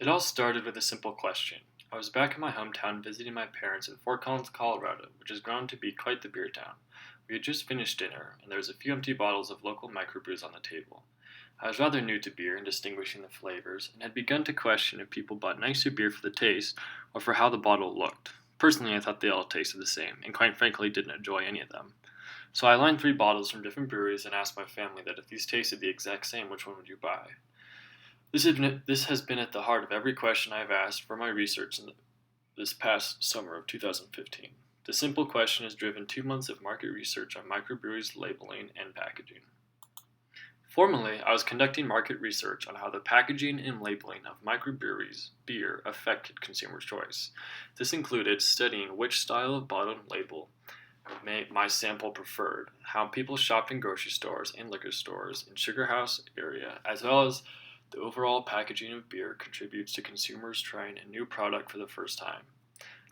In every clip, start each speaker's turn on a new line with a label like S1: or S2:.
S1: It all started with a simple question. I was back in my hometown visiting my parents in Fort Collins, Colorado, which has grown to be quite the beer town. We had just finished dinner, and there was a few empty bottles of local microbrews on the table. I was rather new to beer and distinguishing the flavors, and had begun to question if people bought nicer beer for the taste or for how the bottle looked. Personally, I thought they all tasted the same, and quite frankly didn't enjoy any of them. So I lined three bottles from different breweries and asked my family that if these tasted the exact same, which one would you buy? This has been at the heart of every question I have asked for my research this past summer of 2015. The simple question has driven 2 months of market research on microbreweries' labeling and packaging. Formerly, I was conducting market research on how the packaging and labeling of microbreweries' beer affected consumer choice. This included studying which style of bottle and label my sample preferred, how people shopped in grocery stores and liquor stores in Sugar House area, as well as the overall packaging of beer contributes to consumers trying a new product for the first time.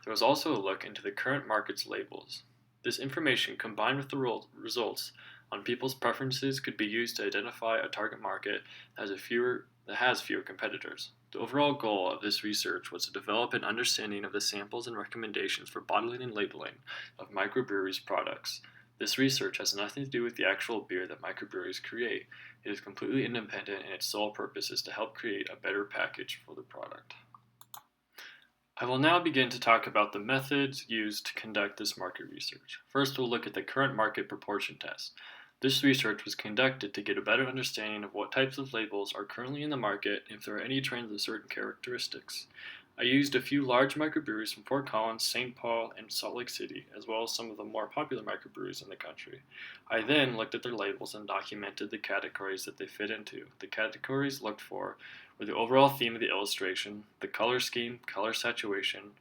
S1: There was also a look into the current market's labels. This information, combined with the results on people's preferences, could be used to identify a target market that has fewer competitors. The overall goal of this research was to develop an understanding of the samples and recommendations for bottling and labeling of microbreweries' products. This research has nothing to do with the actual beer that microbreweries create. It is completely independent and its sole purpose is to help create a better package for the product. I will now begin to talk about the methods used to conduct this market research. First, we'll look at the current market proportion test. This research was conducted to get a better understanding of what types of labels are currently in the market and if there are any trends with certain characteristics. I used a few large microbreweries from Fort Collins, St. Paul, and Salt Lake City, as well as some of the more popular microbreweries in the country. I then looked at their labels and documented the categories that they fit into. The categories looked for were the overall theme of the illustration, the color scheme, color saturation,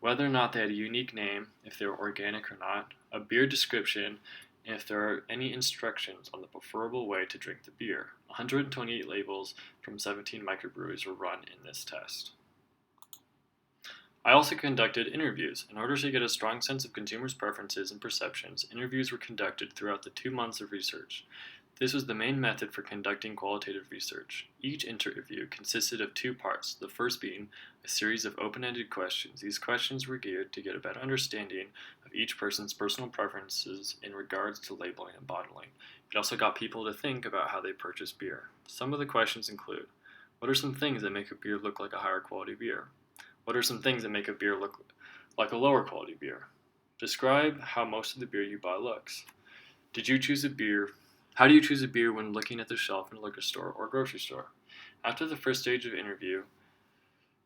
S1: whether or not they had a unique name, if they were organic or not, a beer description, and if there are any instructions on the preferable way to drink the beer. 128 labels from 17 microbreweries were run in this test. I also conducted interviews. In order to get a strong sense of consumers' preferences and perceptions, interviews were conducted throughout the 2 months of research. This was the main method for conducting qualitative research. Each interview consisted of two parts, the first being a series of open-ended questions. These questions were geared to get a better understanding of each person's personal preferences in regards to labeling and bottling. It also got people to think about how they purchase beer. Some of the questions include, what are some things that make a beer look like a higher quality beer? What are some things that make a beer look like a lower quality beer? Describe how most of the beer you buy looks. Did you choose a beer How do you choose a beer when looking at the shelf in a liquor store or grocery store? After the first stage of interview,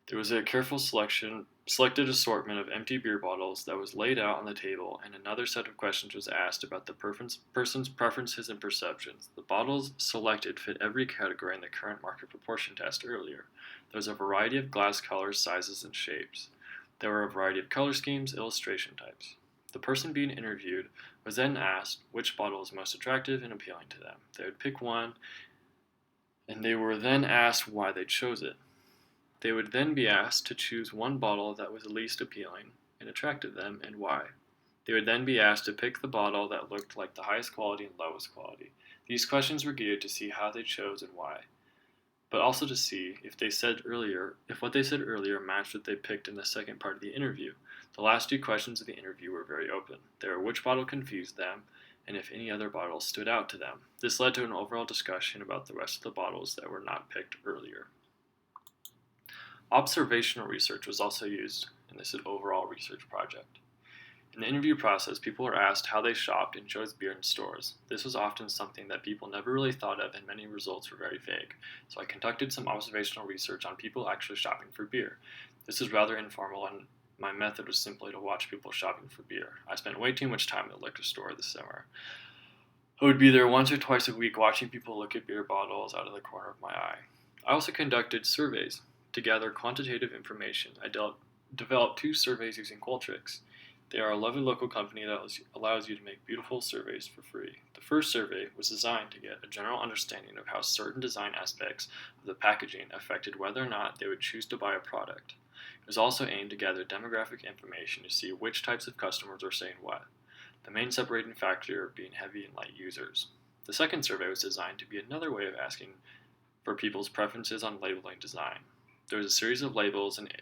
S1: there was a careful selected assortment of empty beer bottles that was laid out on the table, and another set of questions was asked about the person's preferences and perceptions. The bottles selected fit every category in the current market proportion test earlier. There was a variety of glass colors, sizes, and shapes. There were a variety of color schemes, illustration types. The person being interviewed was then asked which bottle was most attractive and appealing to them. They would pick one, and they were then asked why they chose it. They would then be asked to choose one bottle that was least appealing and attracted them, and why. They would then be asked to pick the bottle that looked like the highest quality and lowest quality. These questions were geared to see how they chose and why, but also to see if what they said earlier matched what they picked in the second part of the interview. The last two questions of the interview were very open. They were which bottle confused them, and if any other bottles stood out to them. This led to an overall discussion about the rest of the bottles that were not picked earlier. Observational research was also used in this overall research project. In the interview process, people were asked how they shopped and chose beer in stores. This was often something that people never really thought of, and many results were very vague. So I conducted some observational research on people actually shopping for beer. This is rather informal, and my method was simply to watch people shopping for beer. I spent way too much time at the liquor store this summer. I would be there once or twice a week watching people look at beer bottles out of the corner of my eye. I also conducted surveys to gather quantitative information. I developed two surveys using Qualtrics. They are a lovely local company that allows you to make beautiful surveys for free. The first survey was designed to get a general understanding of how certain design aspects of the packaging affected whether or not they would choose to buy a product. It was also aimed to gather demographic information to see which types of customers are saying what, the main separating factor being heavy and light users. The second survey was designed to be another way of asking for people's preferences on labeling design. There was a series of labels and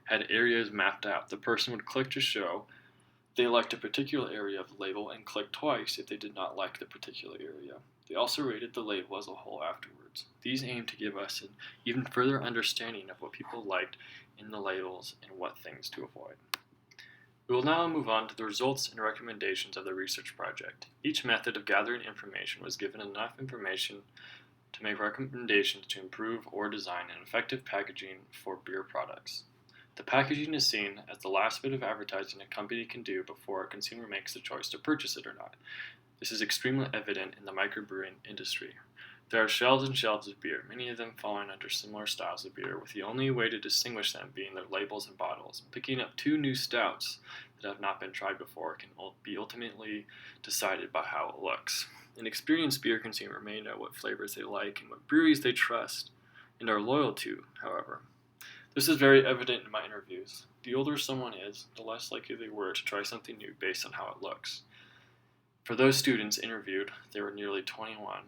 S1: had areas mapped out. The person would click to show they liked a particular area of the label and click twice if they did not like the particular area. They also rated the label as a whole afterwards. These aim to give us an even further understanding of what people liked in the labels and what things to avoid. We will now move on to the results and recommendations of the research project. Each method of gathering information was given enough information to make recommendations to improve or design an effective packaging for beer products. The packaging is seen as the last bit of advertising a company can do before a consumer makes the choice to purchase it or not. This is extremely evident in the microbrewing industry. There are shelves and shelves of beer, many of them falling under similar styles of beer, with the only way to distinguish them being their labels and bottles. Picking up 2 new stouts that have not been tried before can be ultimately decided by how it looks. An experienced beer consumer may know what flavors they like and what breweries they trust and are loyal to, however. This is very evident in my interviews. The older someone is, the less likely they were to try something new based on how it looks. For those students interviewed, they were nearly 21,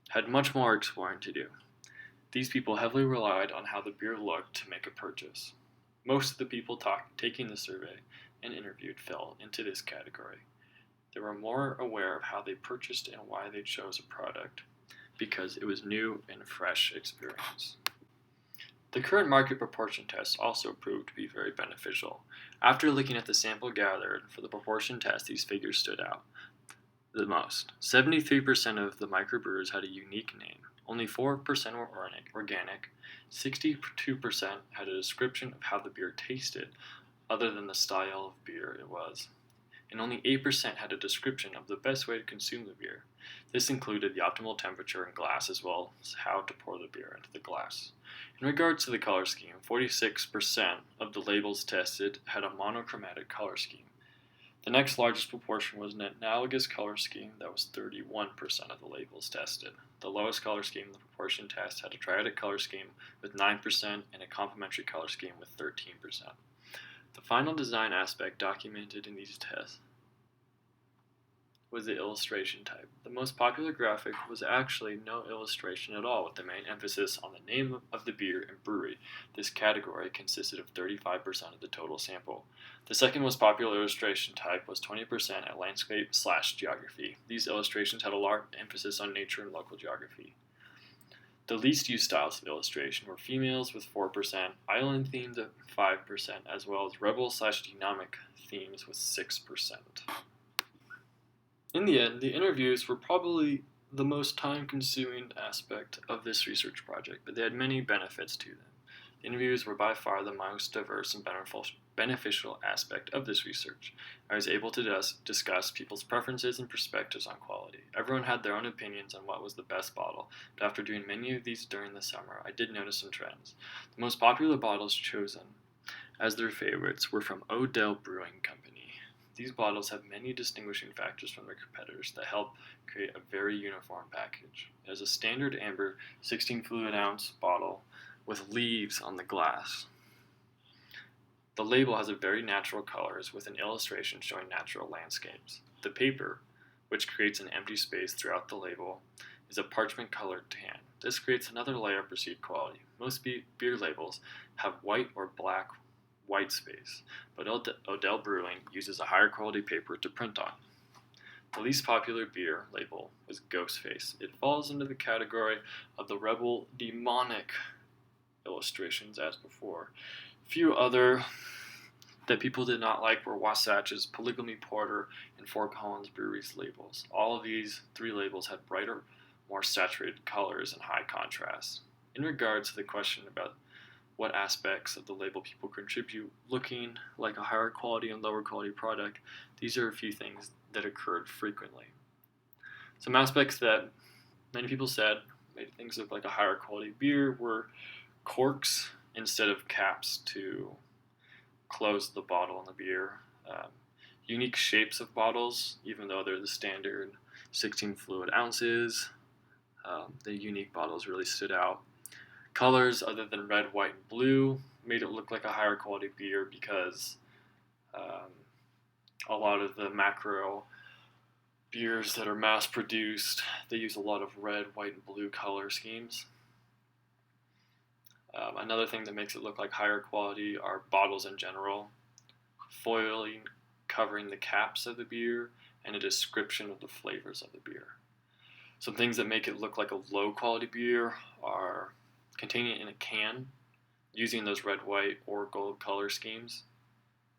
S1: had much more exploring to do. These people heavily relied on how the beer looked to make a purchase. Most of the people taking the survey and interviewed fell into this category. They were more aware of how they purchased and why they chose a product, because it was new and fresh experience. The current market proportion test also proved to be very beneficial. After looking at the sample gathered for the proportion test, these figures stood out the most. 73% of the microbrewers had a unique name. Only 4% were organic. 62% had a description of how the beer tasted, other than the style of beer it was. And only 8% had a description of the best way to consume the beer. This included the optimal temperature and glass, as well as how to pour the beer into the glass. In regards to the color scheme, 46% of the labels tested had a monochromatic color scheme. The next largest proportion was an analogous color scheme that was 31% of the labels tested. The lowest color scheme in the proportion test had a triadic color scheme with 9% and a complementary color scheme with 13%. The final design aspect documented in these tests was the illustration type. The most popular graphic was actually no illustration at all, with the main emphasis on the name of the beer and brewery. This category consisted of 35% of the total sample. The second most popular illustration type was 20% at landscape/geography. These illustrations had a large emphasis on nature and local geography. The least used styles of illustration were females with 4%, island themes at 5%, as well as rebel/genomic themes with 6%. In the end, the interviews were probably the most time-consuming aspect of this research project, but they had many benefits to them. The interviews were by far the most diverse and beneficial aspect of this research. I was able to discuss people's preferences and perspectives on quality. Everyone had their own opinions on what was the best bottle, but after doing many of these during the summer, I did notice some trends. The most popular bottles chosen as their favorites were from Odell Brewing Company. These bottles have many distinguishing factors from their competitors that help create a very uniform package. It has a standard amber 16 fluid ounce bottle with leaves on the glass. The label has a very natural colors with an illustration showing natural landscapes. The paper, which creates an empty space throughout the label, is a parchment colored tan. This creates another layer of perceived quality. Most beer labels have white or black white space, but Odell Brewing uses a higher quality paper to print on. The least popular beer label was Ghostface. It falls into the category of the rebel demonic illustrations as before. Few other that people did not like were Wasatch's Polygamy Porter and Fort Collins Brewery's labels. All of these 3 labels had brighter, more saturated colors and high contrast. In regards to the question about what aspects of the label people contribute looking like a higher quality and lower quality product, these are a few things that occurred frequently. Some aspects that many people said made things look like a higher quality beer were corks instead of caps to close the bottle in the beer. Unique shapes of bottles, even though they're the standard 16 fluid ounces, the unique bottles really stood out. Colors other than red, white, and blue made it look like a higher quality beer because a lot of the macro beers that are mass produced, they use a lot of red, white, and blue color schemes. Another thing that makes it look like higher quality are bottles in general, foiling covering the caps of the beer, and a description of the flavors of the beer. Some things that make it look like a low quality beer are containing it in a can, using those red, white, or gold color schemes,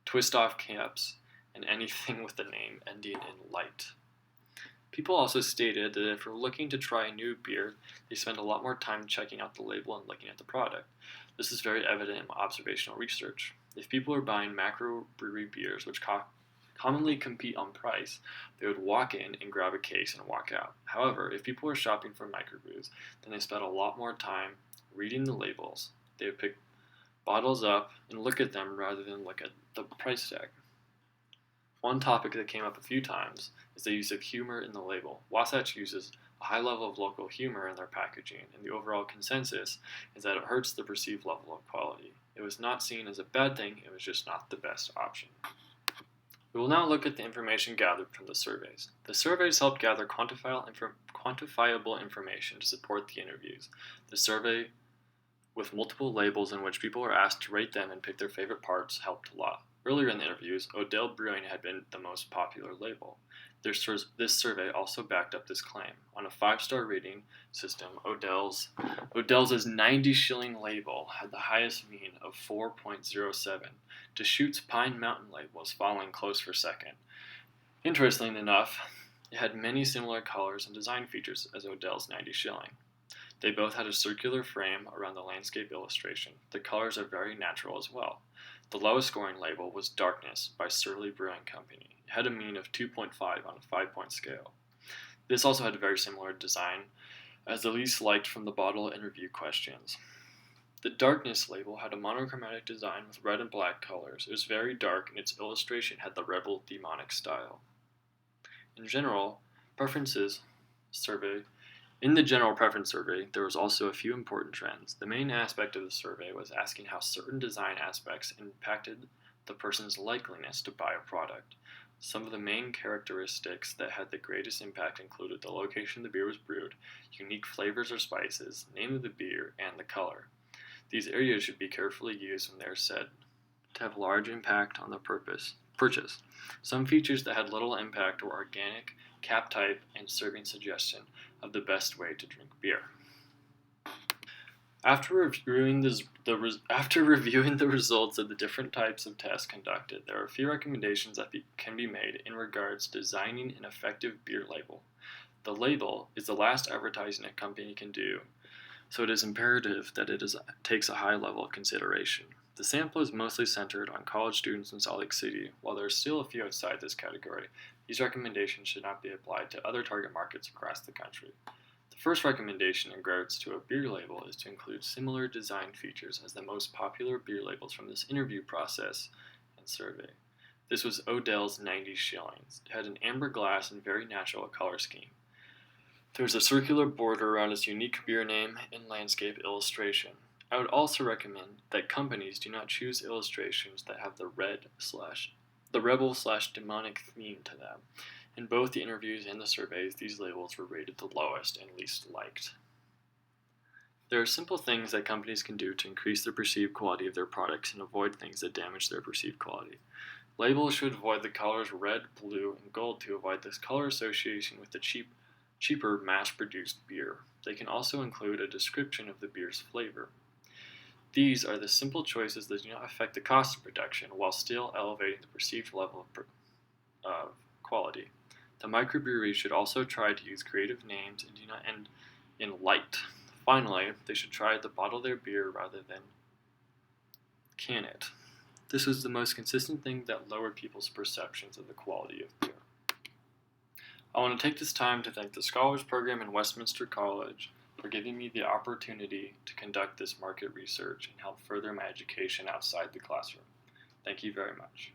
S1: twist off caps, and anything with the name ending in light. People also stated that if you're looking to try a new beer, they spend a lot more time checking out the label and looking at the product. This is very evident in observational research. If people are buying macro brewery beers, which commonly compete on price, they would walk in and grab a case and walk out. However, if people are shopping for microbrews, then they spend a lot more time reading the labels. They would pick bottles up and look at them rather than look at the price tag. One topic that came up a few times is the use of humor in the label. Wasatch uses a high level of local humor in their packaging, and the overall consensus is that it hurts the perceived level of quality. It was not seen as a bad thing, it was just not the best option. We will now look at the information gathered from the surveys. The surveys helped gather quantifiable information to support the interviews. The survey with multiple labels in which people were asked to rate them and pick their favorite parts helped a lot. Earlier in the interviews, Odell Brewing had been the most popular label. This survey also backed up this claim. On a 5-star rating system, Odell's 90 shilling label had the highest mean of 4.07. Deschutes Pine Mountain label was following close for second. Interestingly enough, it had many similar colors and design features as Odell's 90 shilling. They both had a circular frame around the landscape illustration. The colors are very natural as well. The lowest scoring label was Darkness by Surly Brewing Company. It had a mean of 2.5 on a 5-point scale. This also had a very similar design as the least liked from the bottle and review questions. The Darkness label had a monochromatic design with red and black colors. It was very dark and its illustration had the rebel demonic style. In the general preference survey, there was also a few important trends. The main aspect of the survey was asking how certain design aspects impacted the person's likeliness to buy a product. Some of the main characteristics that had the greatest impact included the location the beer was brewed, unique flavors or spices, name of the beer, and the color. These areas should be carefully used when they are said to have large impact on the purchase. Some features that had little impact were organic, cap type, and serving suggestion of the best way to drink beer. After reviewing the results of the different types of tests conducted, there are a few recommendations that can be made in regards to designing an effective beer label. The label is the last advertising a company can do, so it is imperative that it takes a high level of consideration. The sample is mostly centered on college students in Salt Lake City. While there are still a few outside this category, these recommendations should not be applied to other target markets across the country. The first recommendation in regards to a beer label is to include similar design features as the most popular beer labels from this interview process and survey. This was Odell's 90 shillings. It had an amber glass and very natural color scheme. There was a circular border around its unique beer name and landscape illustration. I would also recommend that companies do not choose illustrations that have the rebel/demonic theme to them. In both the interviews and the surveys, these labels were rated the lowest and least liked. There are simple things that companies can do to increase the perceived quality of their products and avoid things that damage their perceived quality. Labels should avoid the colors red, blue, and gold to avoid this color association with the cheaper mass-produced beer. They can also include a description of the beer's flavor. These are the simple choices that do not affect the cost of production while still elevating the perceived level of quality. The microbreweries should also try to use creative names and do not end in light. Finally, they should try to bottle their beer rather than can it. This was the most consistent thing that lowered people's perceptions of the quality of beer. I want to take this time to thank the Scholars Program in Westminster College for giving me the opportunity to conduct this market research and help further my education outside the classroom. Thank you very much.